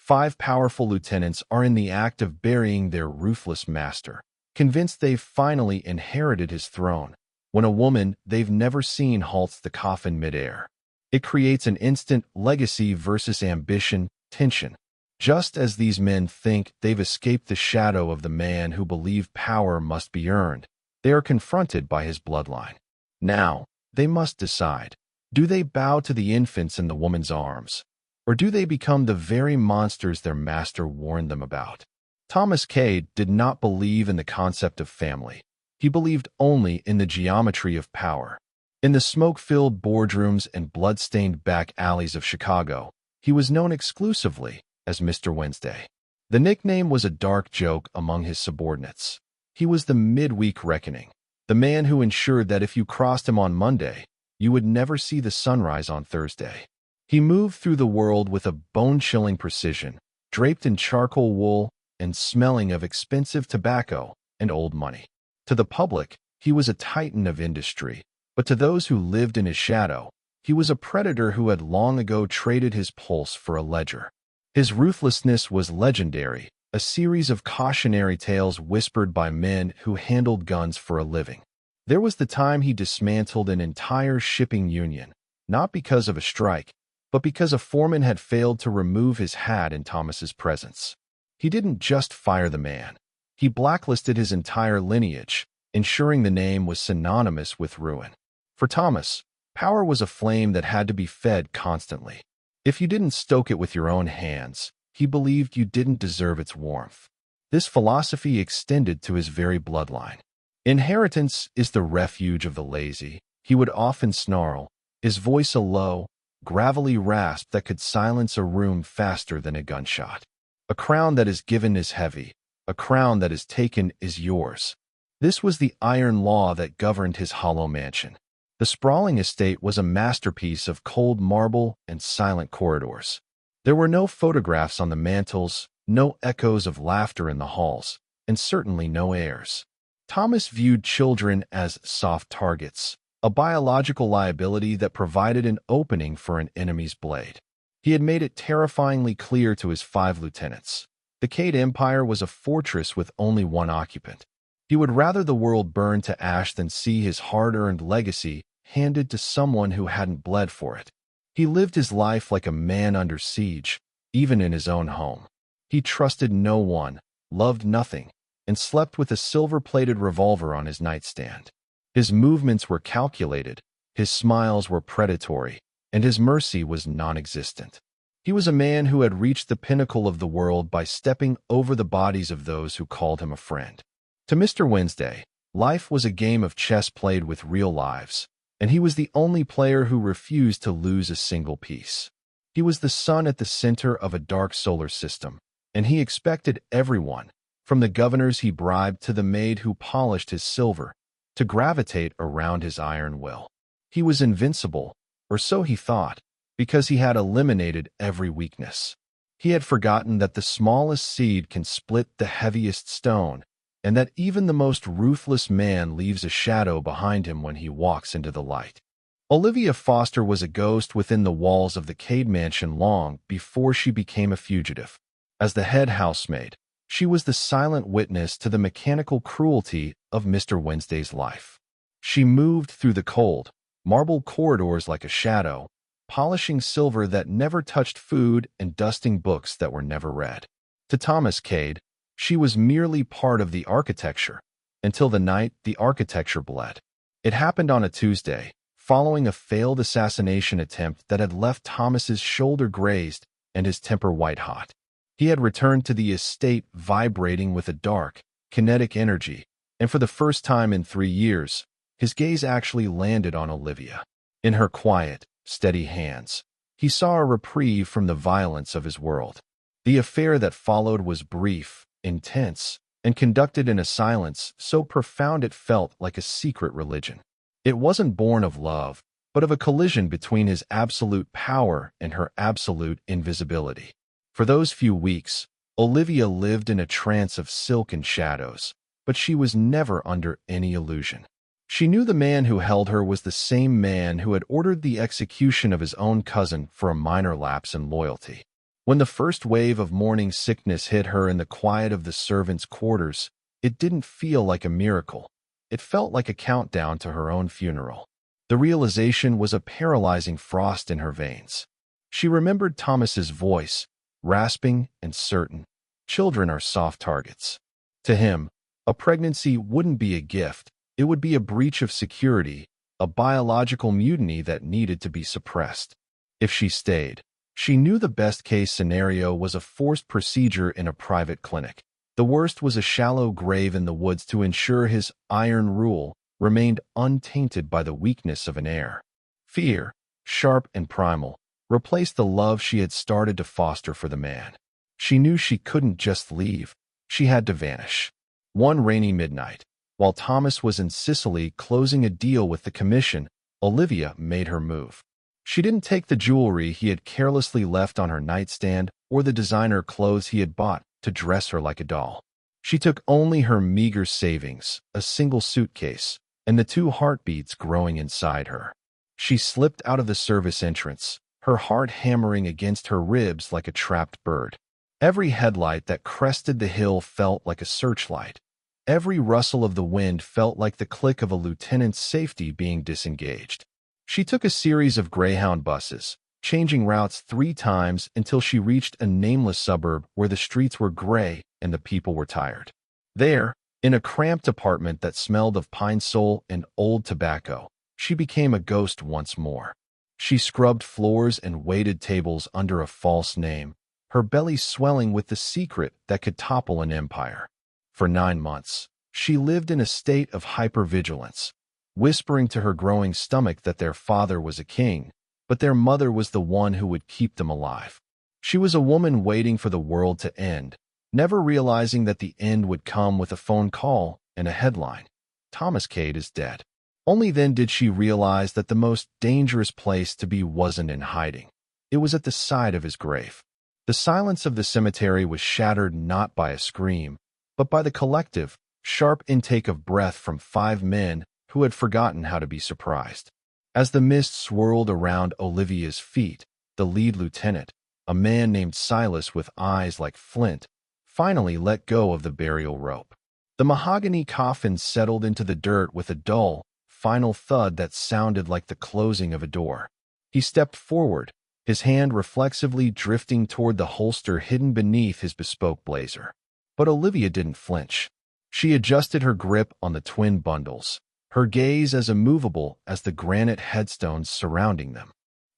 5 powerful lieutenants are in the act of burying their ruthless master, convinced they've finally inherited his throne, when a woman they've never seen halts the coffin midair. It creates an instant legacy versus ambition tension. Just as these men think they've escaped the shadow of the man who believed power must be earned, they are confronted by his bloodline. Now, they must decide. Do they bow to the infants in the woman's arms, or do they become the very monsters their master warned them about? Thomas Cade did not believe in the concept of family. He believed only in the geometry of power. In the smoke-filled boardrooms and blood-stained back alleys of Chicago, he was known exclusively as Mr. Wednesday. The nickname was a dark joke among his subordinates. He was the midweek reckoning, the man who ensured that if you crossed him on Monday, you would never see the sunrise on Thursday. He moved through the world with a bone-chilling precision, draped in charcoal wool and smelling of expensive tobacco and old money. To the public, he was a titan of industry, but to those who lived in his shadow, he was a predator who had long ago traded his pulse for a ledger. His ruthlessness was legendary, a series of cautionary tales whispered by men who handled guns for a living. There was the time he dismantled an entire shipping union, not because of a strike, but because a foreman had failed to remove his hat in Thomas's presence. He didn't just fire the man. He blacklisted his entire lineage, ensuring the name was synonymous with ruin. For Thomas, power was a flame that had to be fed constantly. If you didn't stoke it with your own hands, he believed you didn't deserve its warmth. This philosophy extended to his very bloodline. Inheritance is the refuge of the lazy, he would often snarl, his voice a low, gravelly rasp that could silence a room faster than a gunshot. A crown that is given is heavy, a crown that is taken is yours. This was the iron law that governed his hollow mansion. The sprawling estate was a masterpiece of cold marble and silent corridors. There were no photographs on the mantels, no echoes of laughter in the halls, and certainly no heirs. Thomas viewed children as soft targets, a biological liability that provided an opening for an enemy's blade. He had made it terrifyingly clear to his 5 lieutenants. The Cade Empire was a fortress with only one occupant. He would rather the world burn to ash than see his hard-earned legacy handed to someone who hadn't bled for it. He lived his life like a man under siege, even in his own home. He trusted no one, loved nothing, and slept with a silver-plated revolver on his nightstand. His movements were calculated, his smiles were predatory, and his mercy was non-existent. He was a man who had reached the pinnacle of the world by stepping over the bodies of those who called him a friend. To Mr. Wednesday, life was a game of chess played with real lives, and he was the only player who refused to lose a single piece. He was the sun at the center of a dark solar system, and he expected everyone, from the governors he bribed to the maid who polished his silver, to gravitate around his iron will. He was invincible, or so he thought, because he had eliminated every weakness. He had forgotten that the smallest seed can split the heaviest stone, and that even the most ruthless man leaves a shadow behind him when he walks into the light. Olivia Foster was a ghost within the walls of the Cade mansion long before she became a fugitive. As the head housemaid, she was the silent witness to the mechanical cruelty of Mr. Wednesday's life. She moved through the cold, marble corridors like a shadow, polishing silver that never touched food and dusting books that were never read. To Thomas Cade, she was merely part of the architecture, until the night the architecture bled. It happened on a Tuesday, following a failed assassination attempt that had left Thomas's shoulder grazed and his temper white-hot. He had returned to the estate vibrating with a dark, kinetic energy, and for the first time in 3 years, his gaze actually landed on Olivia. In her quiet, steady hands, he saw a reprieve from the violence of his world. The affair that followed was brief, intense, and conducted in a silence so profound it felt like a secret religion. It wasn't born of love, but of a collision between his absolute power and her absolute invisibility. For those few weeks, Olivia lived in a trance of silk and shadows, but she was never under any illusion. She knew the man who held her was the same man who had ordered the execution of his own cousin for a minor lapse in loyalty. When the first wave of morning sickness hit her in the quiet of the servants' quarters, it didn't feel like a miracle. It felt like a countdown to her own funeral. The realization was a paralyzing frost in her veins. She remembered Thomas's voice, rasping and certain. Children are soft targets. To him, a pregnancy wouldn't be a gift. It would be a breach of security, a biological mutiny that needed to be suppressed. If she stayed, she knew the best-case scenario was a forced procedure in a private clinic. The worst was a shallow grave in the woods to ensure his iron rule remained untainted by the weakness of an heir. Fear, sharp and primal, replaced the love she had started to foster for the man. She knew she couldn't just leave. She had to vanish. One rainy midnight, while Thomas was in Sicily closing a deal with the commission, Olivia made her move. She didn't take the jewelry he had carelessly left on her nightstand or the designer clothes he had bought to dress her like a doll. She took only her meager savings, a single suitcase, and the 2 heartbeats growing inside her. She slipped out of the service entrance, her heart hammering against her ribs like a trapped bird. Every headlight that crested the hill felt like a searchlight. Every rustle of the wind felt like the click of a lieutenant's safety being disengaged. She took a series of Greyhound buses, changing routes 3 times until she reached a nameless suburb where the streets were gray and the people were tired. There, in a cramped apartment that smelled of pine sol and old tobacco, she became a ghost once more. She scrubbed floors and waited tables under a false name, her belly swelling with the secret that could topple an empire. For 9 months, she lived in a state of hypervigilance, whispering to her growing stomach that their father was a king, but their mother was the one who would keep them alive. She was a woman waiting for the world to end, never realizing that the end would come with a phone call and a headline: Thomas Cade is dead. Only then did she realize that the most dangerous place to be wasn't in hiding. It was at the side of his grave. The silence of the cemetery was shattered not by a scream, but by the collective, sharp intake of breath from 5 men who had forgotten how to be surprised. As the mist swirled around Olivia's feet, the lead lieutenant, a man named Silas with eyes like flint, finally let go of the burial rope. The mahogany coffin settled into the dirt with a dull, final thud that sounded like the closing of a door. He stepped forward, his hand reflexively drifting toward the holster hidden beneath his bespoke blazer. But Olivia didn't flinch. She adjusted her grip on the twin bundles, her gaze as immovable as the granite headstones surrounding them.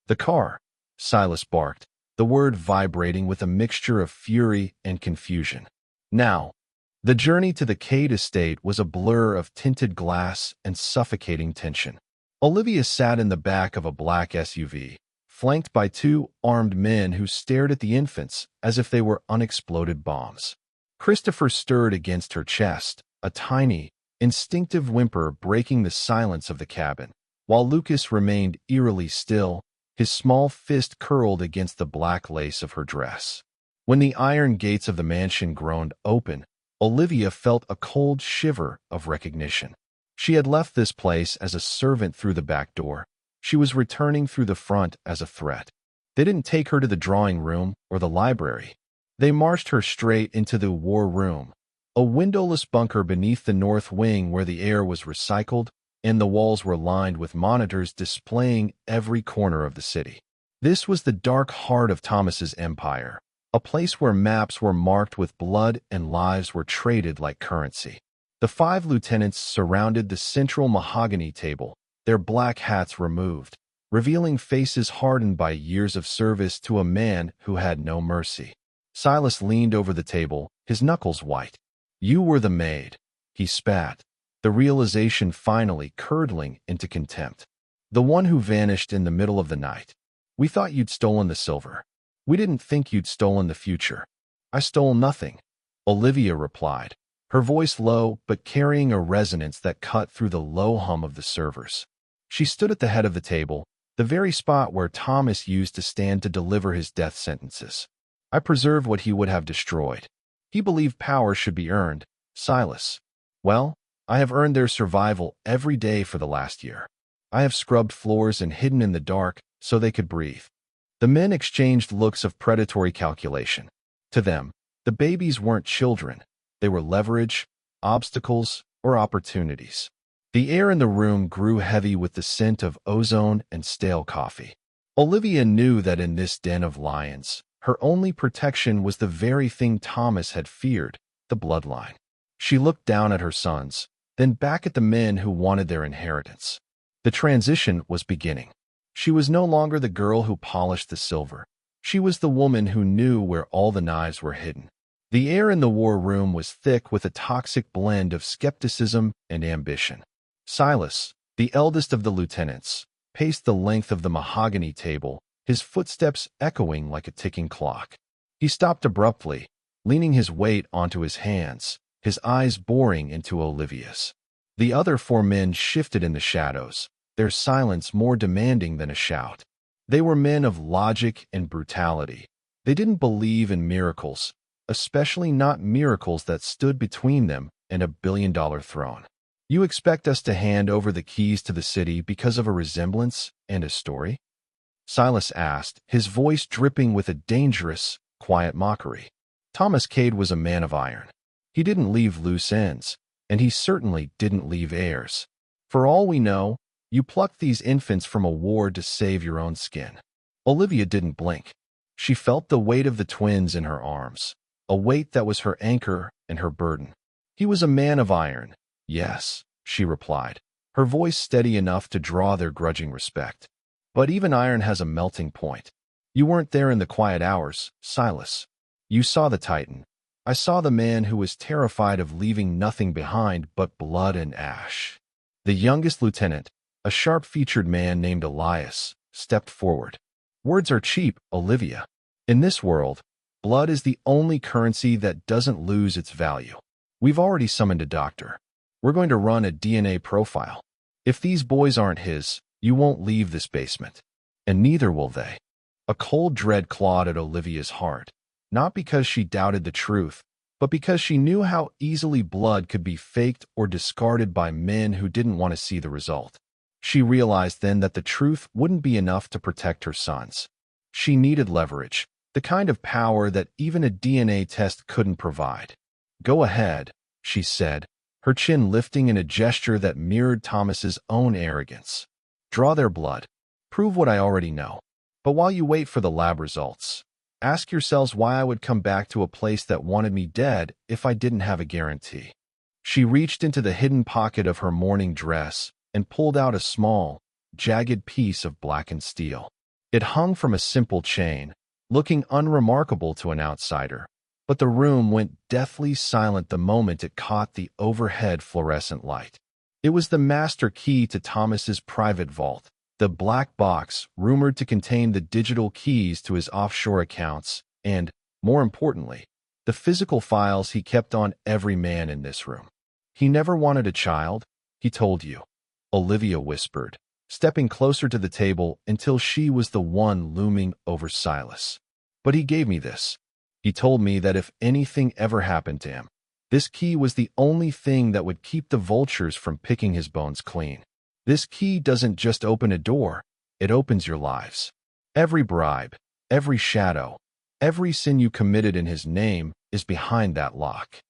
"The car," Silas barked, the word vibrating with a mixture of fury and confusion. Now, the journey to the Cade estate was a blur of tinted glass and suffocating tension. Olivia sat in the back of a black SUV, flanked by 2 armed men who stared at the infants as if they were unexploded bombs. Christopher stirred against her chest, a tiny, instinctive whimper breaking the silence of the cabin, while Lucas remained eerily still, his small fist curled against the black lace of her dress. When the iron gates of the mansion groaned open, Olivia felt a cold shiver of recognition. She had left this place as a servant through the back door. She was returning through the front as a threat. They didn't take her to the drawing room or the library. They marched her straight into the war room, a windowless bunker beneath the north wing where the air was recycled and the walls were lined with monitors displaying every corner of the city. This was the dark heart of Thomas's empire, a place where maps were marked with blood and lives were traded like currency. The 5 lieutenants surrounded the central mahogany table, their black hats removed, revealing faces hardened by years of service to a man who had no mercy. Silas leaned over the table, his knuckles white. "You were the maid," he spat, the realization finally curdling into contempt. "The one who vanished in the middle of the night. We thought you'd stolen the silver. We didn't think you'd stolen the future." "I stole nothing," Olivia replied, her voice low but carrying a resonance that cut through the low hum of the servers. She stood at the head of the table, the very spot where Thomas used to stand to deliver his death sentences. "I preserved what he would have destroyed. He believed power should be earned, Silas. Well, I have earned their survival every day for the last year. I have scrubbed floors and hidden in the dark so they could breathe. The men exchanged looks of predatory calculation. To them, the babies weren't children. They were leverage, obstacles, or opportunities. The air in the room grew heavy with the scent of ozone and stale coffee. Olivia knew that in this den of lions, her only protection was the very thing Thomas had feared, the bloodline. She looked down at her sons, then back at the men who wanted their inheritance. The transition was beginning. She was no longer the girl who polished the silver. She was the woman who knew where all the knives were hidden. The air in the war room was thick with a toxic blend of skepticism and ambition. Silas, the eldest of the lieutenants, paced the length of the mahogany table, his footsteps echoing like a ticking clock. He stopped abruptly, leaning his weight onto his hands, his eyes boring into Olivia's. The other 4 men shifted in the shadows, their silence more demanding than a shout. They were men of logic and brutality. They didn't believe in miracles, especially not miracles that stood between them and a billion-dollar throne. You expect us to hand over the keys to the city because of a resemblance and a story? Silas asked, his voice dripping with a dangerous, quiet mockery. Thomas Cade was a man of iron. He didn't leave loose ends, and he certainly didn't leave heirs. For all we know, you plucked these infants from a war to save your own skin. Olivia didn't blink. She felt the weight of the twins in her arms, a weight that was her anchor and her burden. He was a man of iron. Yes, she replied, her voice steady enough to draw their grudging respect. But even iron has a melting point. You weren't there in the quiet hours, Silas. You saw the Titan. I saw the man who was terrified of leaving nothing behind but blood and ash. The youngest lieutenant, a sharp-featured man named Elias, stepped forward. Words are cheap, Olivia. In this world, blood is the only currency that doesn't lose its value. We've already summoned a doctor. We're going to run a DNA profile. If these boys aren't his, you won't leave this basement. And neither will they. A cold dread clawed at Olivia's heart, not because she doubted the truth, but because she knew how easily blood could be faked or discarded by men who didn't want to see the result. She realized then that the truth wouldn't be enough to protect her sons. She needed leverage, the kind of power that even a DNA test couldn't provide. Go ahead, she said, her chin lifting in a gesture that mirrored Thomas's own arrogance. Draw their blood. Prove what I already know. But while you wait for the lab results, ask yourselves why I would come back to a place that wanted me dead if I didn't have a guarantee. She reached into the hidden pocket of her morning dress and pulled out a small, jagged piece of blackened steel. It hung from a simple chain, looking unremarkable to an outsider, but the room went deathly silent the moment it caught the overhead fluorescent light. It was the master key to Thomas's private vault, the black box rumored to contain the digital keys to his offshore accounts and, more importantly, the physical files he kept on every man in this room. He never wanted a child, he told you, Olivia whispered, stepping closer to the table until she was the one looming over Silas. But he gave me this. He told me that if anything ever happened to him, this key was the only thing that would keep the vultures from picking his bones clean. This key doesn't just open a door, it opens your lives. Every bribe, every shadow, every sin you committed in his name is behind that lock.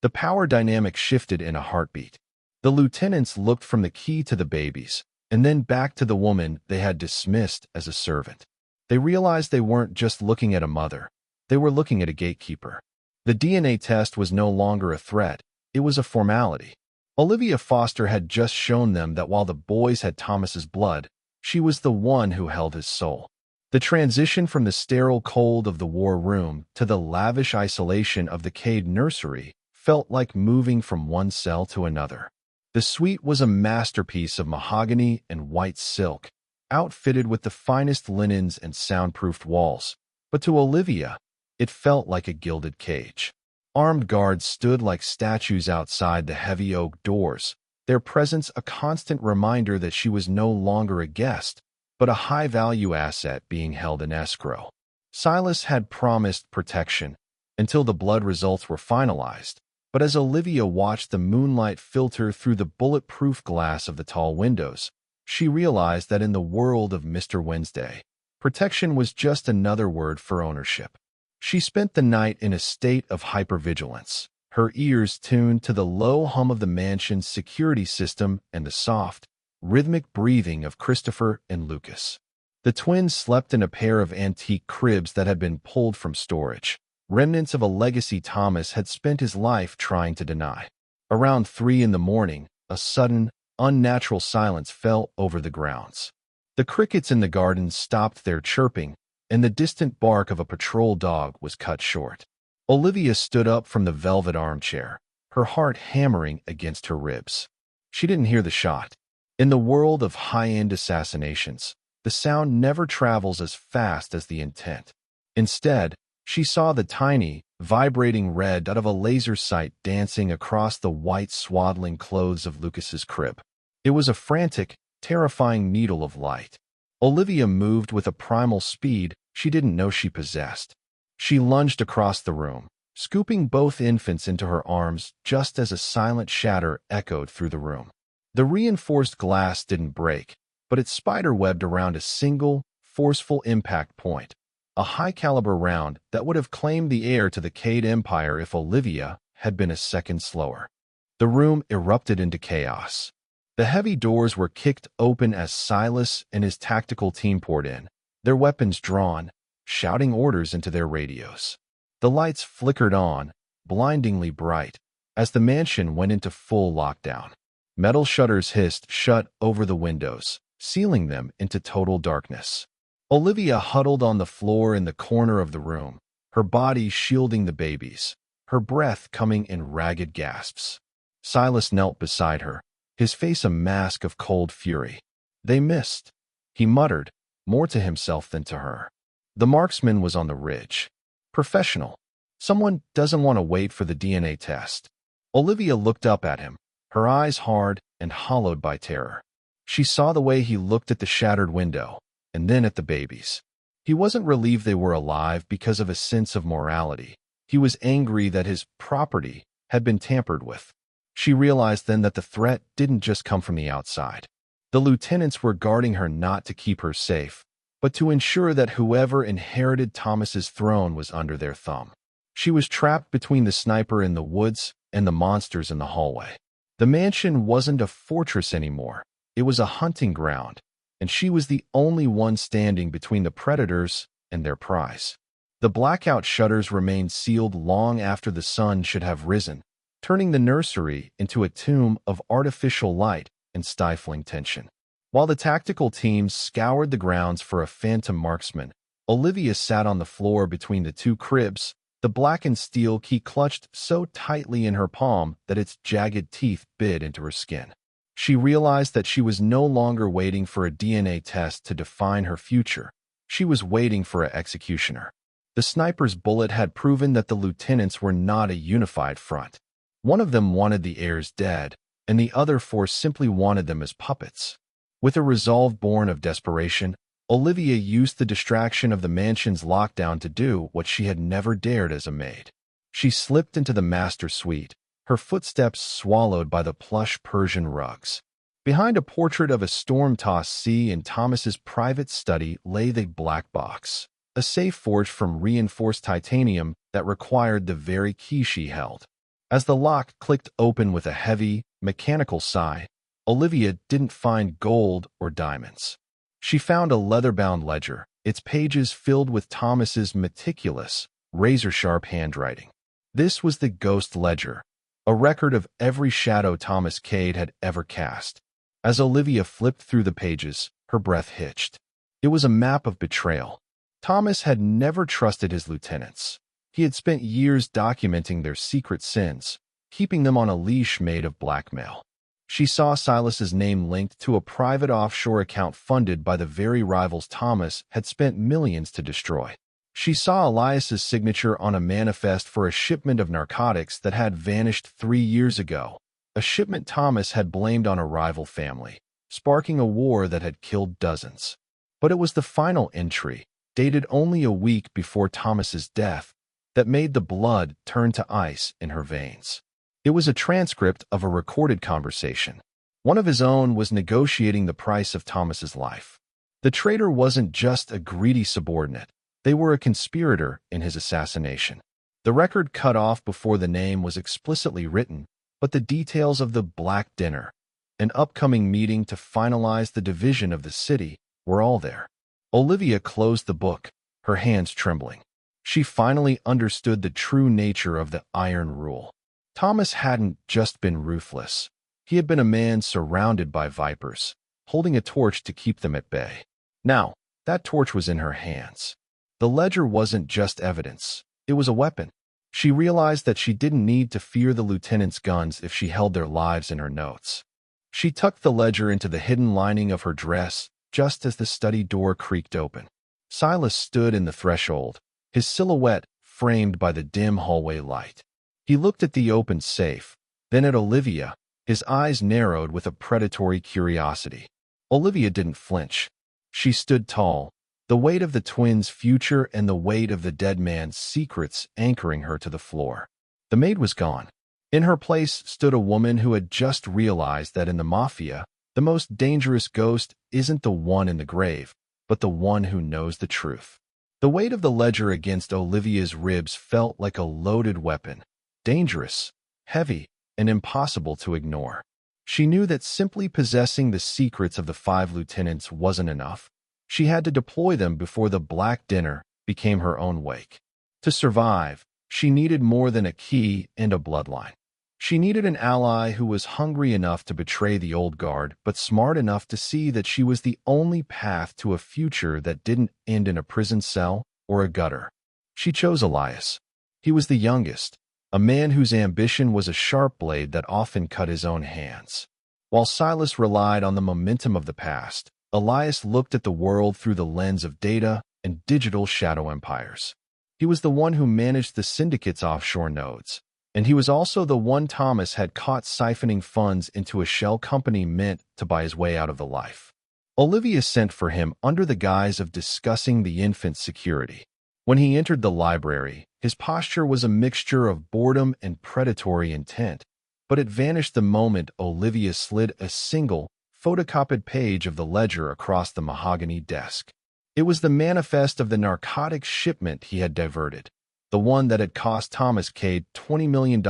The power dynamic shifted in a heartbeat. The lieutenants looked from the key to the babies, and then back to the woman they had dismissed as a servant. They realized they weren't just looking at a mother, they were looking at a gatekeeper. The DNA test was no longer a threat, it was a formality. Olivia Foster had just shown them that while the boys had Thomas's blood, she was the one who held his soul. The transition from the sterile cold of the war room to the lavish isolation of the Cade nursery felt like moving from one cell to another. The suite was a masterpiece of mahogany and white silk, outfitted with the finest linens and soundproofed walls, but to Olivia, it felt like a gilded cage. Armed guards stood like statues outside the heavy oak doors, their presence a constant reminder that she was no longer a guest, but a high-value asset being held in escrow. Silas had promised protection until the blood results were finalized, but as Olivia watched the moonlight filter through the bulletproof glass of the tall windows, she realized that in the world of Mr. Wednesday, Protection was just another word for ownership. She spent the night in a state of hypervigilance, her ears tuned to the low hum of the mansion's security system and the soft, rhythmic breathing of Christopher and Lucas. The twins slept in a pair of antique cribs that had been pulled from storage, remnants of a legacy Thomas had spent his life trying to deny. Around 3 in the morning, a sudden, unnatural silence fell over the grounds. The crickets in the garden stopped their chirping, and the distant bark of a patrol dog was cut short. Olivia stood up from the velvet armchair, her heart hammering against her ribs. She didn't hear the shot. In the world of high-end assassinations, the sound never travels as fast as the intent. Instead, she saw the tiny, vibrating red dot of a laser sight dancing across the white swaddling clothes of Lucas's crib. It was a frantic, terrifying needle of light. Olivia moved with a primal speed she didn't know she possessed. She lunged across the room, scooping both infants into her arms just as a silent shatter echoed through the room. The reinforced glass didn't break, but it spiderwebbed around a single, forceful impact point, a high-caliber round that would have claimed the heir to the Cade Empire if Olivia had been a second slower. The room erupted into chaos. The heavy doors were kicked open as Silas and his tactical team poured in, their weapons drawn, shouting orders into their radios. The lights flickered on, blindingly bright, as the mansion went into full lockdown. Metal shutters hissed shut over the windows, sealing them into total darkness. Olivia huddled on the floor in the corner of the room, her body shielding the babies, her breath coming in ragged gasps. Silas knelt beside her, his face a mask of cold fury. They missed, he muttered, more to himself than to her. The marksman was on the ridge. Professional. Someone doesn't want to wait for the DNA test. Olivia looked up at him, her eyes hard and hollowed by terror. She saw the way he looked at the shattered window, and then at the babies. He wasn't relieved they were alive because of a sense of morality. He was angry that his property had been tampered with. She realized then that the threat didn't just come from the outside. The lieutenants were guarding her not to keep her safe, but to ensure that whoever inherited Thomas's throne was under their thumb. She was trapped between the sniper in the woods and the monsters in the hallway. The mansion wasn't a fortress anymore. It was a hunting ground, and she was the only one standing between the predators and their prize. The blackout shutters remained sealed long after the sun should have risen, turning the nursery into a tomb of artificial light and stifling tension. While the tactical teams scoured the grounds for a phantom marksman, Olivia sat on the floor between the two cribs, the blackened steel key clutched so tightly in her palm that its jagged teeth bit into her skin. She realized that she was no longer waiting for a DNA test to define her future. She was waiting for an executioner. The sniper's bullet had proven that the lieutenants were not a unified front. One of them wanted the heirs dead, and the other four simply wanted them as puppets. With a resolve born of desperation, Olivia used the distraction of the mansion's lockdown to do what she had never dared as a maid. She slipped into the master suite, her footsteps swallowed by the plush Persian rugs. Behind a portrait of a storm-tossed sea in Thomas's private study lay the black box, a safe forged from reinforced titanium that required the very key she held. As the lock clicked open with a heavy, mechanical sigh, Olivia didn't find gold or diamonds. She found a leather-bound ledger, its pages filled with Thomas's meticulous, razor-sharp handwriting. This was the ghost ledger, a record of every shadow Thomas Cade had ever cast. As Olivia flipped through the pages, her breath hitched. It was a map of betrayal. Thomas had never trusted his lieutenants. He had spent years documenting their secret sins, keeping them on a leash made of blackmail. She saw Silas's name linked to a private offshore account funded by the very rivals Thomas had spent millions to destroy. She saw Elias's signature on a manifest for a shipment of narcotics that had vanished 3 years ago, a shipment Thomas had blamed on a rival family, sparking a war that had killed dozens. But it was the final entry, dated only a week before Thomas's death, that made the blood turn to ice in her veins. It was a transcript of a recorded conversation. One of his own was negotiating the price of Thomas's life. The traitor wasn't just a greedy subordinate. They were a conspirator in his assassination. The record cut off before the name was explicitly written, but the details of the Black Dinner, an upcoming meeting to finalize the division of the city, were all there. Olivia closed the book, her hands trembling. She finally understood the true nature of the Iron Rule. Thomas hadn't just been ruthless. He had been a man surrounded by vipers, holding a torch to keep them at bay. Now, that torch was in her hands. The ledger wasn't just evidence. It was a weapon. She realized that she didn't need to fear the lieutenant's guns if she held their lives in her notes. She tucked the ledger into the hidden lining of her dress just as the study door creaked open. Silas stood in the threshold, his silhouette framed by the dim hallway light. He looked at the open safe, then at Olivia, his eyes narrowed with a predatory curiosity. Olivia didn't flinch. She stood tall, the weight of the twins' future and the weight of the dead man's secrets anchoring her to the floor. The maid was gone. In her place stood a woman who had just realized that in the Mafia, the most dangerous ghost isn't the one in the grave, but the one who knows the truth. The weight of the ledger against Olivia's ribs felt like a loaded weapon, dangerous, heavy, and impossible to ignore. She knew that simply possessing the secrets of the 5 lieutenants wasn't enough. She had to deploy them before the Black Dinner became her own wake. To survive, she needed more than a key and a bloodline. She needed an ally who was hungry enough to betray the old guard, but smart enough to see that she was the only path to a future that didn't end in a prison cell or a gutter. She chose Elias. He was the youngest, a man whose ambition was a sharp blade that often cut his own hands. While Silas relied on the momentum of the past, Elias looked at the world through the lens of data and digital shadow empires. He was the one who managed the syndicate's offshore nodes, and he was also the one Thomas had caught siphoning funds into a shell company meant to buy his way out of the life. Olivia sent for him under the guise of discussing the infant's security. When he entered the library, his posture was a mixture of boredom and predatory intent, but it vanished the moment Olivia slid a single, photocopied page of the ledger across the mahogany desk. It was the manifest of the narcotics shipment he had diverted, the one that had cost Thomas Cade $20 million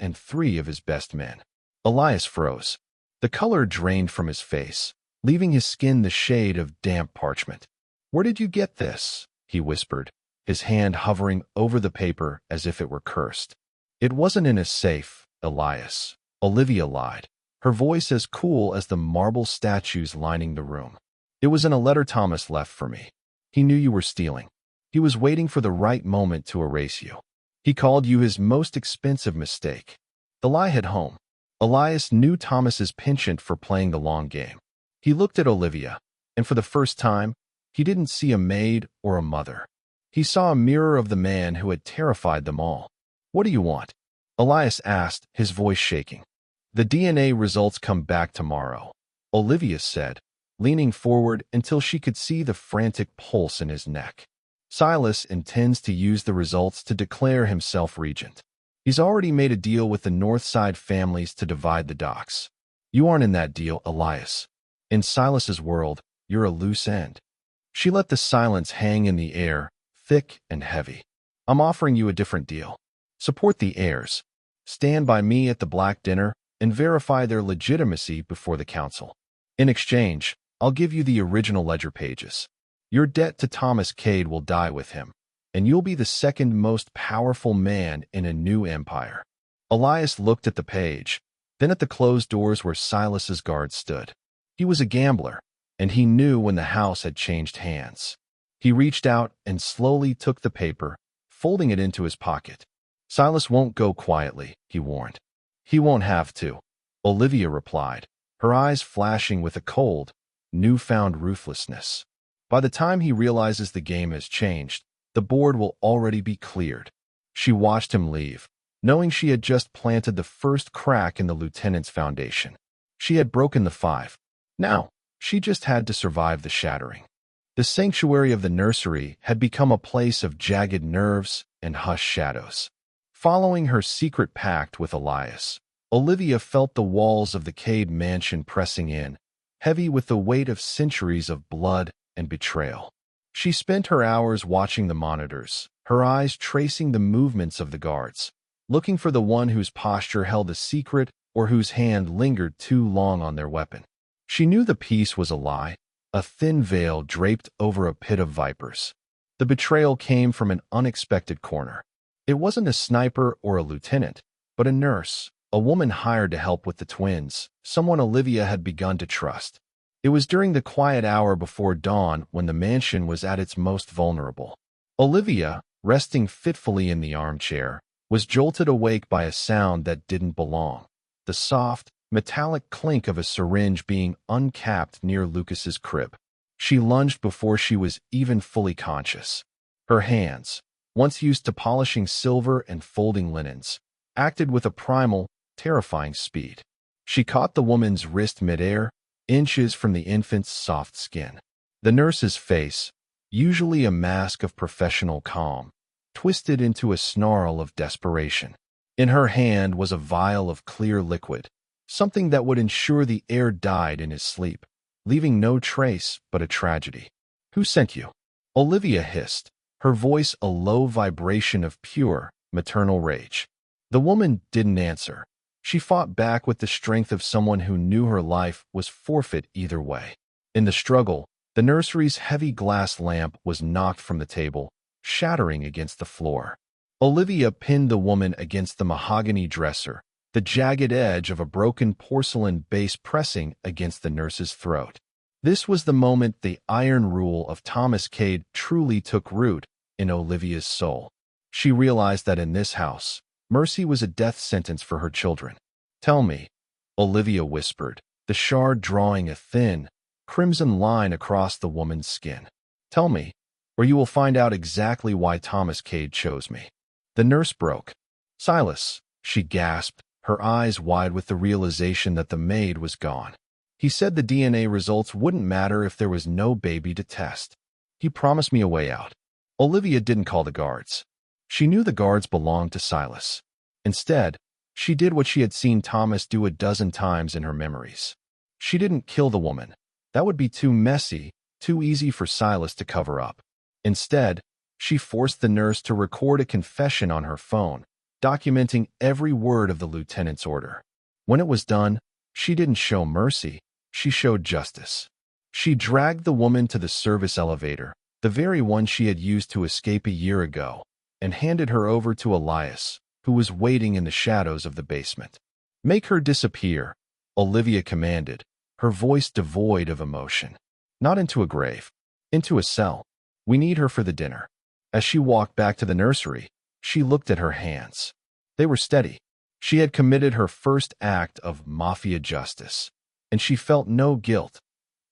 and 3 of his best men. Elias froze. The color drained from his face, leaving his skin the shade of damp parchment. "Where did you get this?" he whispered, his hand hovering over the paper as if it were cursed. "It wasn't in a safe, Elias," Olivia lied, her voice as cool as the marble statues lining the room. "It was in a letter Thomas left for me. He knew you were stealing. He was waiting for the right moment to erase you. He called you his most expensive mistake." The lie hit home. Elias knew Thomas's penchant for playing the long game. He looked at Olivia, and for the first time, he didn't see a maid or a mother. He saw a mirror of the man who had terrified them all. "What do you want?" Elias asked, his voice shaking. "The DNA results come back tomorrow," Olivia said, leaning forward until she could see the frantic pulse in his neck. "Silas intends to use the results to declare himself regent. He's already made a deal with the North Side families to divide the docks. You aren't in that deal, Elias. In Silas's world, you're a loose end." She let the silence hang in the air, thick and heavy. "I'm offering you a different deal. Support the heirs. Stand by me at the Black Dinner and verify their legitimacy before the council. In exchange, I'll give you the original ledger pages. Your debt to Thomas Cade will die with him, and you'll be the second most powerful man in a new empire." Elias looked at the page, then at the closed doors where Silas's guard stood. He was a gambler, and he knew when the house had changed hands. He reached out and slowly took the paper, folding it into his pocket. "Silas won't go quietly," he warned. "He won't have to," Olivia replied, her eyes flashing with a cold, newfound ruthlessness. "By the time he realizes the game has changed, the board will already be cleared." She watched him leave, knowing she had just planted the first crack in the lieutenant's foundation. She had broken the 5. Now, she just had to survive the shattering. The sanctuary of the nursery had become a place of jagged nerves and hushed shadows. Following her secret pact with Elias, Olivia felt the walls of the Cade mansion pressing in, heavy with the weight of centuries of blood and betrayal. She spent her hours watching the monitors, her eyes tracing the movements of the guards, looking for the one whose posture held a secret or whose hand lingered too long on their weapon. She knew the piece was a lie, a thin veil draped over a pit of vipers. The betrayal came from an unexpected corner. It wasn't a sniper or a lieutenant, but a nurse, a woman hired to help with the twins, someone Olivia had begun to trust. It was during the quiet hour before dawn when the mansion was at its most vulnerable. Olivia, resting fitfully in the armchair, was jolted awake by a sound that didn't belong. The soft, metallic clink of a syringe being uncapped near Lucas's crib. She lunged before she was even fully conscious. Her hands, once used to polishing silver and folding linens, acted with a primal, terrifying speed. She caught the woman's wrist midair, inches from the infant's soft skin. The nurse's face, usually a mask of professional calm, twisted into a snarl of desperation. In her hand was a vial of clear liquid, something that would ensure the heir died in his sleep, leaving no trace but a tragedy. "Who sent you?" Olivia hissed, her voice a low vibration of pure, maternal rage. The woman didn't answer. She fought back with the strength of someone who knew her life was forfeit either way. In the struggle, the nursery's heavy glass lamp was knocked from the table, shattering against the floor. Olivia pinned the woman against the mahogany dresser, the jagged edge of a broken porcelain base pressing against the nurse's throat. This was the moment the iron rule of Thomas Cade truly took root in Olivia's soul. She realized that in this house, mercy was a death sentence for her children. "Tell me," Olivia whispered, the shard drawing a thin, crimson line across the woman's skin. "Tell me, or you will find out exactly why Thomas Cade chose me." The nurse broke. "Silas," she gasped, her eyes wide with the realization that the maid was gone. "He said the DNA results wouldn't matter if there was no baby to test. He promised me a way out." Olivia didn't call the guards. She knew the guards belonged to Silas. Instead, she did what she had seen Thomas do a dozen times in her memories. She didn't kill the woman. That would be too messy, too easy for Silas to cover up. Instead, she forced the nurse to record a confession on her phone, documenting every word of the lieutenant's order. When it was done, she didn't show mercy, she showed justice. She dragged the woman to the service elevator, the very one she had used to escape a year ago, and handed her over to Elias, who was waiting in the shadows of the basement. "Make her disappear," Olivia commanded, her voice devoid of emotion. "Not into a grave, into a cell. We need her for the dinner." As she walked back to the nursery, she looked at her hands. They were steady. She had committed her first act of Mafia justice, and she felt no guilt,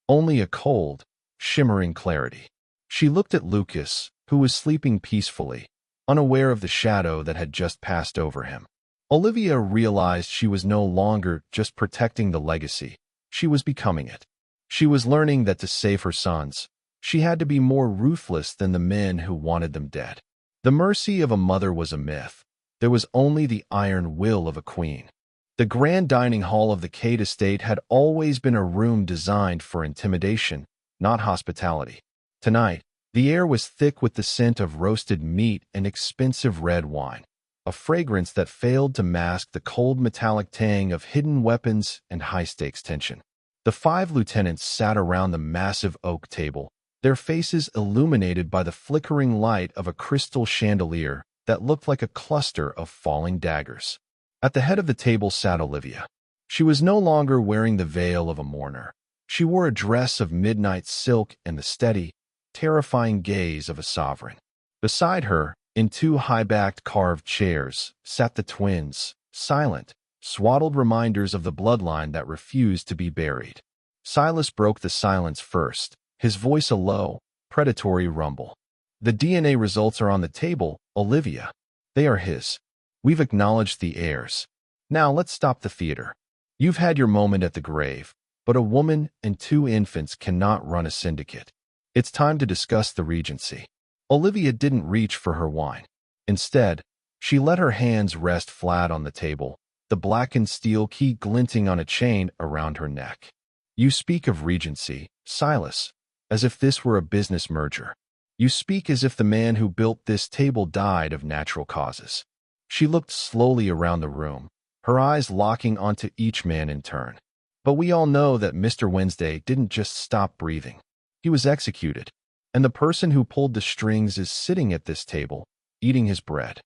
only a cold, shimmering clarity. She looked at Lucas, who was sleeping peacefully, unaware of the shadow that had just passed over him. Olivia realized she was no longer just protecting the legacy, she was becoming it. She was learning that to save her sons, she had to be more ruthless than the men who wanted them dead. The mercy of a mother was a myth. There was only the iron will of a queen. The grand dining hall of the Cade estate had always been a room designed for intimidation, not hospitality. Tonight, the air was thick with the scent of roasted meat and expensive red wine, a fragrance that failed to mask the cold metallic tang of hidden weapons and high-stakes tension. The 5 lieutenants sat around the massive oak table, their faces illuminated by the flickering light of a crystal chandelier that looked like a cluster of falling daggers. At the head of the table sat Olivia. She was no longer wearing the veil of a mourner. She wore a dress of midnight silk and the steady, terrifying gaze of a sovereign. Beside her, in 2 high-backed carved chairs, sat the twins, silent, swaddled reminders of the bloodline that refused to be buried. Silas broke the silence first, his voice a low, predatory rumble. "The DNA results are on the table, Olivia. They are his. We've acknowledged the heirs. Now let's stop the theater. You've had your moment at the grave, but a woman and 2 infants cannot run a syndicate. It's time to discuss the regency." Olivia didn't reach for her wine. Instead, she let her hands rest flat on the table, the blackened steel key glinting on a chain around her neck. "You speak of regency, Silas. as if this were a business merger. You speak as if the man who built this table died of natural causes. She looked slowly around the room, her eyes locking onto each man in turn. But we all know that Mr. Wednesday didn't just stop breathing. He was executed. And the person who pulled the strings is sitting at this table, eating his bread.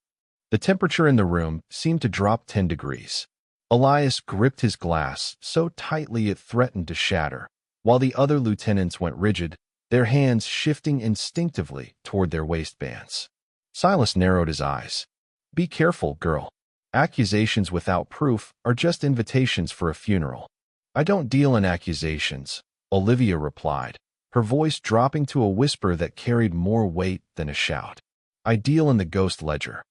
The temperature in the room seemed to drop 10 degrees. Elias gripped his glass so tightly it threatened to shatter, while the other lieutenants went rigid, their hands shifting instinctively toward their waistbands. Silas narrowed his eyes. Be careful, girl. Accusations without proof are just invitations for a funeral. I don't deal in accusations, Olivia replied, her voice dropping to a whisper that carried more weight than a shout. I deal in the ghost ledger.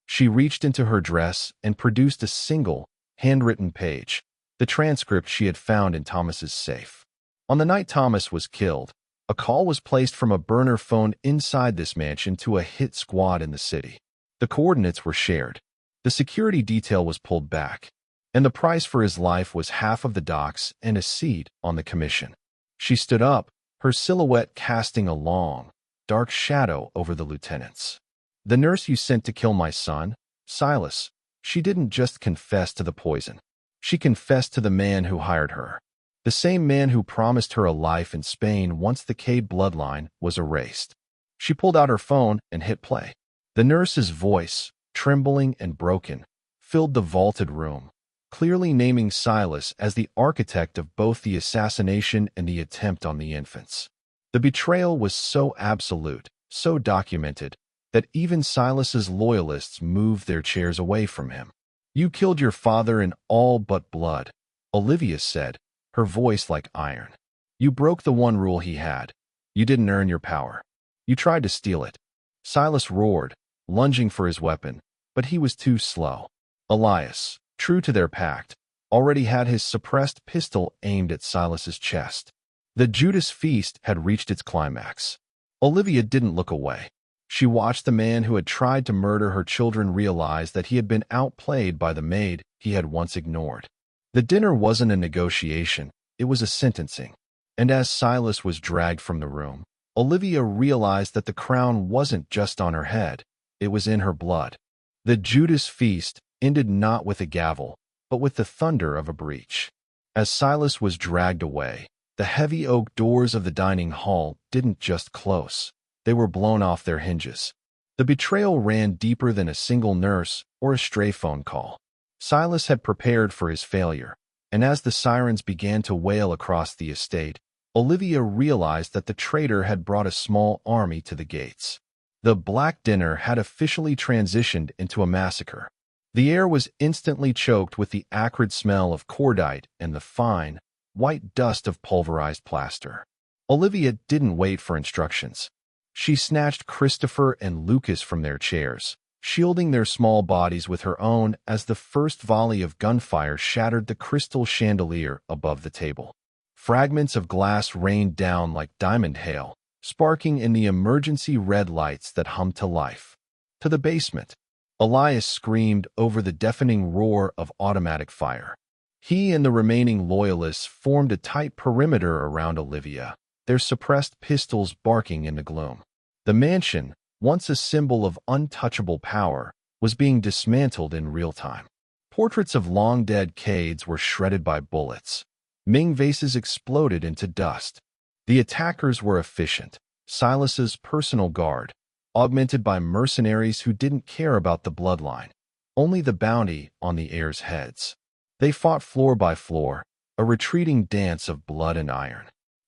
She reached into her dress and produced a single, handwritten page, the transcript she had found in Thomas's safe. On the night Thomas was killed, a call was placed from a burner phone inside this mansion to a hit squad in the city. The coordinates were shared. The security detail was pulled back, and the price for his life was half of the docks and a seat on the commission. She stood up, her silhouette casting a long, dark shadow over the lieutenants. The nurse you sent to kill my son, Silas, she didn't just confess to the poison. She confessed to the man who hired her. The same man who promised her a life in Spain once the Cade bloodline was erased. She pulled out her phone and hit play. The nurse's voice, trembling and broken, filled the vaulted room, clearly naming Silas as the architect of both the assassination and the attempt on the infants. The betrayal was so absolute, so documented, that even Silas's loyalists moved their chairs away from him. You killed your father in all but blood, Olivia said, her voice like iron. You broke the one rule he had. You didn't earn your power. You tried to steal it. Silas roared, lunging for his weapon, but he was too slow. Elias, true to their pact, already had his suppressed pistol aimed at Silas's chest. The Judas feast had reached its climax. Olivia didn't look away. She watched the man who had tried to murder her children realize that he had been outplayed by the maid he had once ignored. The dinner wasn't a negotiation, it was a sentencing. And as Silas was dragged from the room, Olivia realized that the crown wasn't just on her head, it was in her blood. The Judas feast ended not with a gavel, but with the thunder of a breach. As Silas was dragged away, the heavy oak doors of the dining hall didn't just close, they were blown off their hinges. The betrayal ran deeper than a single nurse or a stray phone call. Silas had prepared for his failure, and as the sirens began to wail across the estate, Olivia realized that the traitor had brought a small army to the gates. The Black Dinner had officially transitioned into a massacre. The air was instantly choked with the acrid smell of cordite and the fine, white dust of pulverized plaster. Olivia didn't wait for instructions. She snatched Christopher and Lucas from their chairs, shielding their small bodies with her own as the first volley of gunfire shattered the crystal chandelier above the table. Fragments of glass rained down like diamond hail, sparking in the emergency red lights that hummed to life. To the basement, Elias screamed over the deafening roar of automatic fire. He and the remaining loyalists formed a tight perimeter around Olivia, their suppressed pistols barking in the gloom. The mansion, once a symbol of untouchable power, was being dismantled in real time. Portraits of long-dead Cades were shredded by bullets. Ming vases exploded into dust. The attackers were efficient, Silas's personal guard, augmented by mercenaries who didn't care about the bloodline, only the bounty on the heirs' heads. They fought floor by floor, a retreating dance of blood and iron.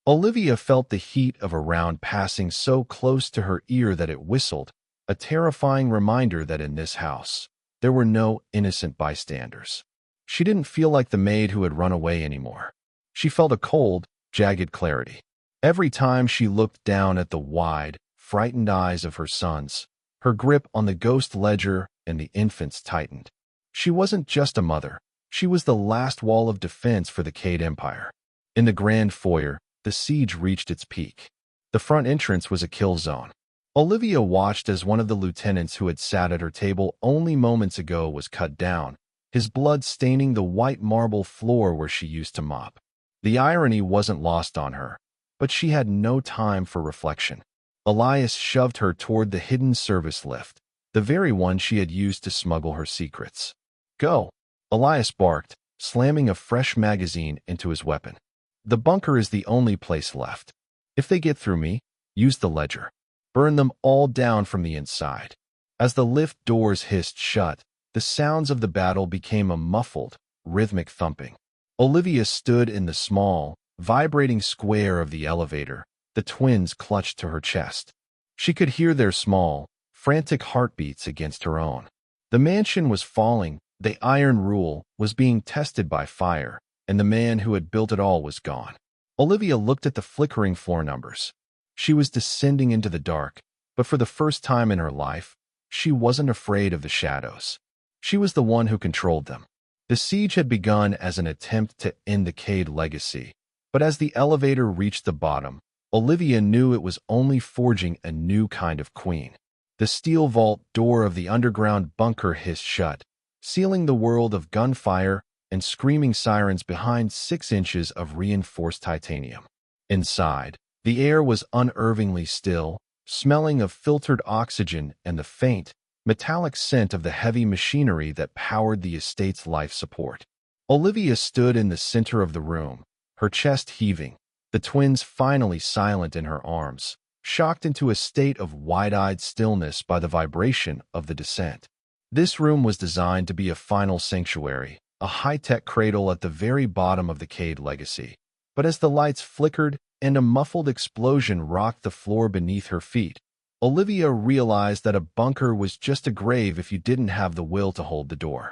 Olivia felt the heat of a round passing so close to her ear that it whistled, a terrifying reminder that in this house, there were no innocent bystanders. She didn't feel like the maid who had run away anymore. She felt a cold, jagged clarity. Every time she looked down at the wide, frightened eyes of her sons, her grip on the ghost ledger and the infants tightened. She wasn't just a mother. She was the last wall of defense for the Cade Empire. In the grand foyer, the siege reached its peak. The front entrance was a kill zone. Olivia watched as one of the lieutenants who had sat at her table only moments ago was cut down, his blood staining the white marble floor where she used to mop. The irony wasn't lost on her. But she had no time for reflection. Elias shoved her toward the hidden service lift, the very one she had used to smuggle her secrets. "Go," Elias barked, slamming a fresh magazine into his weapon. "The bunker is the only place left. If they get through me, use the ledger. Burn them all down from the inside." As the lift doors hissed shut, the sounds of the battle became a muffled, rhythmic thumping. Olivia stood in the small, vibrating square of the elevator, the twins clutched to her chest. She could hear their small, frantic heartbeats against her own. The mansion was falling, the iron rule was being tested by fire, and the man who had built it all was gone. Olivia looked at the flickering floor numbers. She was descending into the dark, but for the first time in her life, she wasn't afraid of the shadows. She was the one who controlled them. The siege had begun as an attempt to end the Cade legacy, but as the elevator reached the bottom, Olivia knew it was only forging a new kind of queen. The steel vault door of the underground bunker hissed shut, sealing the world of gunfire and screaming sirens behind 6 inches of reinforced titanium. Inside, the air was unnervingly still, smelling of filtered oxygen and the faint, metallic scent of the heavy machinery that powered the estate's life support. Olivia stood in the center of the room, her chest heaving, the twins finally silent in her arms, shocked into a state of wide-eyed stillness by the vibration of the descent. This room was designed to be a final sanctuary, a high-tech cradle at the very bottom of the Cade legacy. But as the lights flickered and a muffled explosion rocked the floor beneath her feet, Olivia realized that a bunker was just a grave if you didn't have the will to hold the door.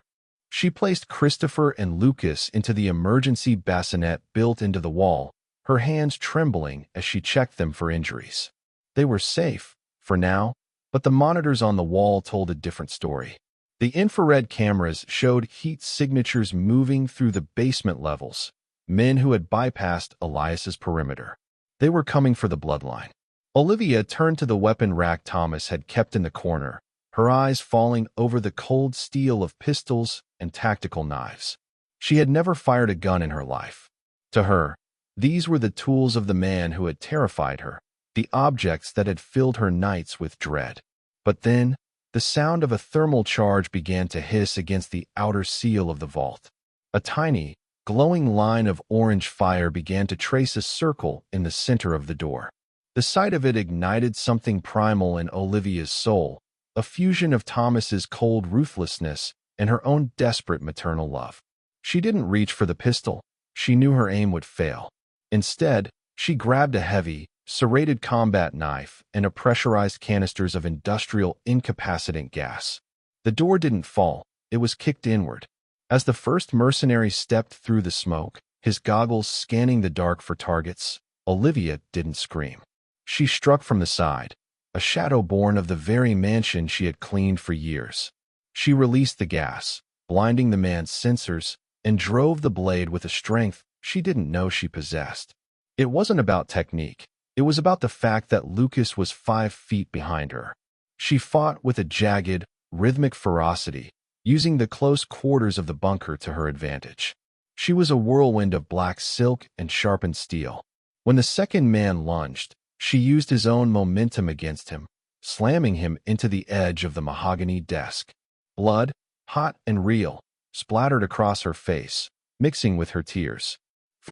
She placed Christopher and Lucas into the emergency bassinet built into the wall, her hands trembling as she checked them for injuries. They were safe, for now, but the monitors on the wall told a different story. The infrared cameras showed heat signatures moving through the basement levels, men who had bypassed Elias's perimeter. They were coming for the bloodline. Olivia turned to the weapon rack Thomas had kept in the corner, her eyes falling over the cold steel of pistols and tactical knives. She had never fired a gun in her life. To her, these were the tools of the man who had terrified her, the objects that had filled her nights with dread. But then, the sound of a thermal charge began to hiss against the outer seal of the vault. A tiny, glowing line of orange fire began to trace a circle in the center of the door. The sight of it ignited something primal in Olivia's soul, a fusion of Thomas's cold ruthlessness and her own desperate maternal love. She didn't reach for the pistol. She knew her aim would fail. Instead, she grabbed a heavy, serrated combat knife and a pressurized canisters of industrial incapacitant gas. The door didn't fall, it was kicked inward. As the first mercenary stepped through the smoke, his goggles scanning the dark for targets, Olivia didn't scream. She struck from the side, a shadow born of the very mansion she had cleaned for years. She released the gas, blinding the man's sensors, and drove the blade with a strength she didn't know she possessed. It wasn't about technique. It was about the fact that Lucas was 5 feet behind her. She fought with a jagged, rhythmic ferocity, using the close quarters of the bunker to her advantage. She was a whirlwind of black silk and sharpened steel. When the second man lunged, she used his own momentum against him, slamming him into the edge of the mahogany desk. Blood, hot and real, splattered across her face, mixing with her tears.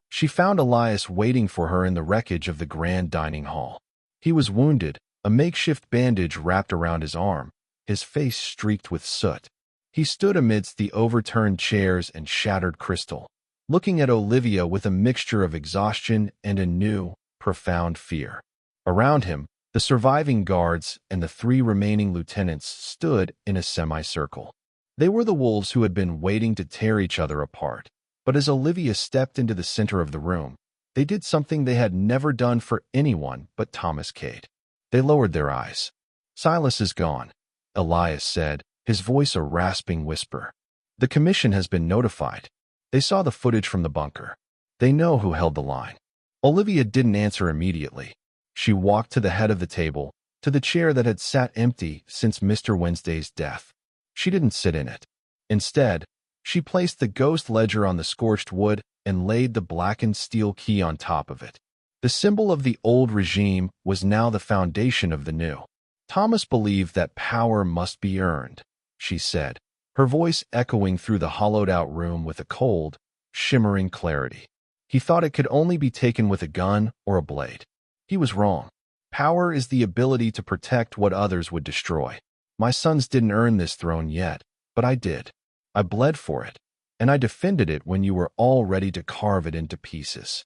She found Elias waiting for her in the wreckage of the grand dining hall. He was wounded, a makeshift bandage wrapped around his arm, his face streaked with soot. He stood amidst the overturned chairs and shattered crystal, looking at Olivia with a mixture of exhaustion and a new, profound fear. Around him, the surviving guards and the 3 remaining lieutenants stood in a semicircle. They were the wolves who had been waiting to tear each other apart. But as Olivia stepped into the center of the room, they did something they had never done for anyone but Thomas Cade. They lowered their eyes. "Silas is gone," Elias said, his voice a rasping whisper. "The commission has been notified. They saw the footage from the bunker. They know who held the line." Olivia didn't answer immediately. She walked to the head of the table, to the chair that had sat empty since Mr. Wednesday's death. She didn't sit in it. Instead, she placed the ghost ledger on the scorched wood and laid the blackened steel key on top of it. The symbol of the old regime was now the foundation of the new. Thomas believed that power must be earned, she said, her voice echoing through the hollowed-out room with a cold, shimmering clarity. He thought it could only be taken with a gun or a blade. He was wrong. Power is the ability to protect what others would destroy. My sons didn't earn this throne yet, but I did. I bled for it, and I defended it when you were all ready to carve it into pieces.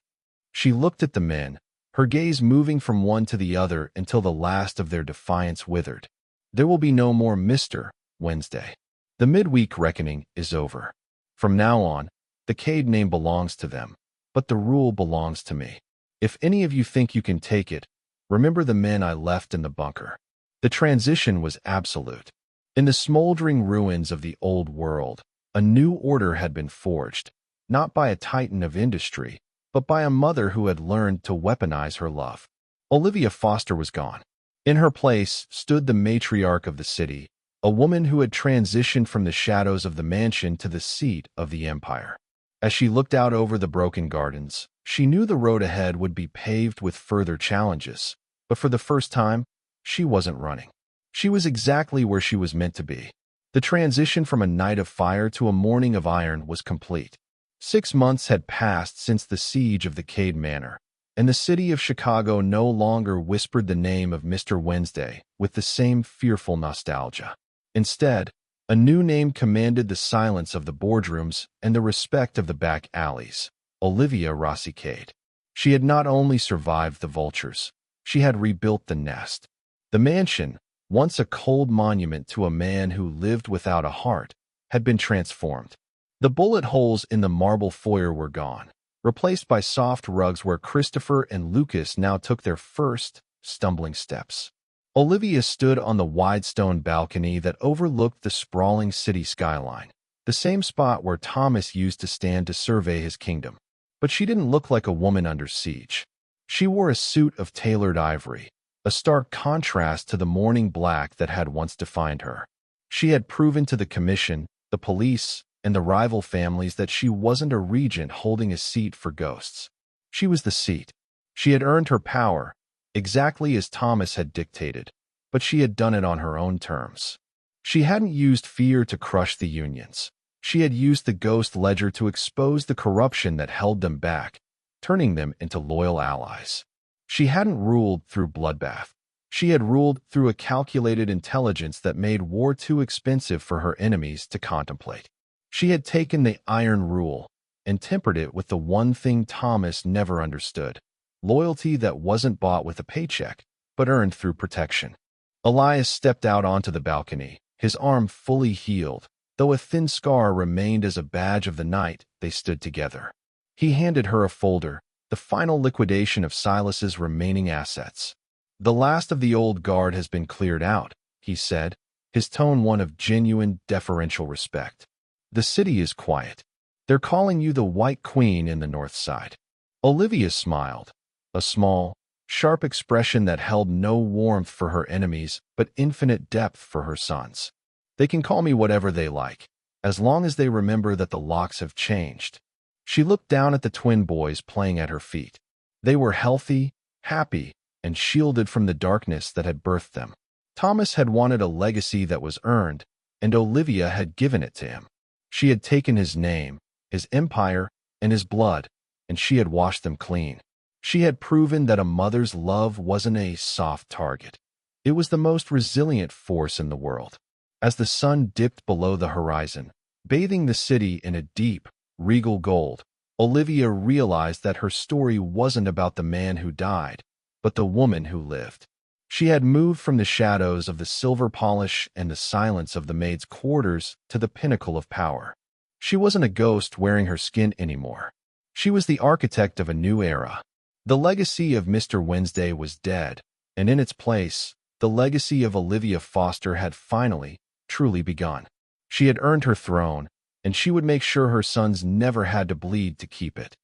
She looked at the men, her gaze moving from one to the other until the last of their defiance withered. There will be no more Mr. Wednesday. The midweek reckoning is over. From now on, the Cade name belongs to them, but the rule belongs to me. If any of you think you can take it, remember the men I left in the bunker. The transition was absolute. In the smoldering ruins of the old world, a new order had been forged, not by a titan of industry, but by a mother who had learned to weaponize her love. Olivia Foster was gone. In her place stood the matriarch of the city, a woman who had transitioned from the shadows of the mansion to the seat of the empire. As she looked out over the broken gardens, she knew the road ahead would be paved with further challenges, but for the first time, she wasn't running. She was exactly where she was meant to be. The transition from a night of fire to a morning of iron was complete. 6 months had passed since the siege of the Cade Manor, and the city of Chicago no longer whispered the name of Mr. Wednesday with the same fearful nostalgia. Instead, a new name commanded the silence of the boardrooms and the respect of the back alleys: Olivia Rossi Cade. She had not only survived the vultures, she had rebuilt the nest. The mansion, once a cold monument to a man who lived without a heart, had been transformed. The bullet holes in the marble foyer were gone, replaced by soft rugs where Christopher and Lucas now took their first stumbling steps. Olivia stood on the wide stone balcony that overlooked the sprawling city skyline, the same spot where Thomas used to stand to survey his kingdom. But she didn't look like a woman under siege. She wore a suit of tailored ivory, a stark contrast to the mourning black that had once defined her. She had proven to the commission, the police, and the rival families that she wasn't a regent holding a seat for ghosts. She was the seat. She had earned her power, exactly as Thomas had dictated, but she had done it on her own terms. She hadn't used fear to crush the unions. She had used the ghost ledger to expose the corruption that held them back, turning them into loyal allies. She hadn't ruled through bloodbath. She had ruled through a calculated intelligence that made war too expensive for her enemies to contemplate. She had taken the iron rule and tempered it with the one thing Thomas never understood: loyalty that wasn't bought with a paycheck, but earned through protection. Elias stepped out onto the balcony, his arm fully healed, though a thin scar remained as a badge of the night they stood together. He handed her a folder, the final liquidation of Silas's remaining assets. "The last of the old guard has been cleared out," he said, his tone one of genuine deferential respect. "The city is quiet. They're calling you the White Queen in the North Side." Olivia smiled, a small, sharp expression that held no warmth for her enemies but infinite depth for her sons. "They can call me whatever they like, as long as they remember that the locks have changed." She looked down at the twin boys playing at her feet. They were healthy, happy, and shielded from the darkness that had birthed them. Thomas had wanted a legacy that was earned, and Olivia had given it to him. She had taken his name, his empire, and his blood, and she had washed them clean. She had proven that a mother's love wasn't a soft target. It was the most resilient force in the world. As the sun dipped below the horizon, bathing the city in a deep, regal gold, Olivia realized that her story wasn't about the man who died, but the woman who lived. She had moved from the shadows of the silver polish and the silence of the maid's quarters to the pinnacle of power. She wasn't a ghost wearing her skin anymore. She was the architect of a new era. The legacy of Mr. Wednesday was dead, and in its place, the legacy of Olivia Foster had finally, truly begun. She had earned her throne, and she would make sure her sons never had to bleed to keep it.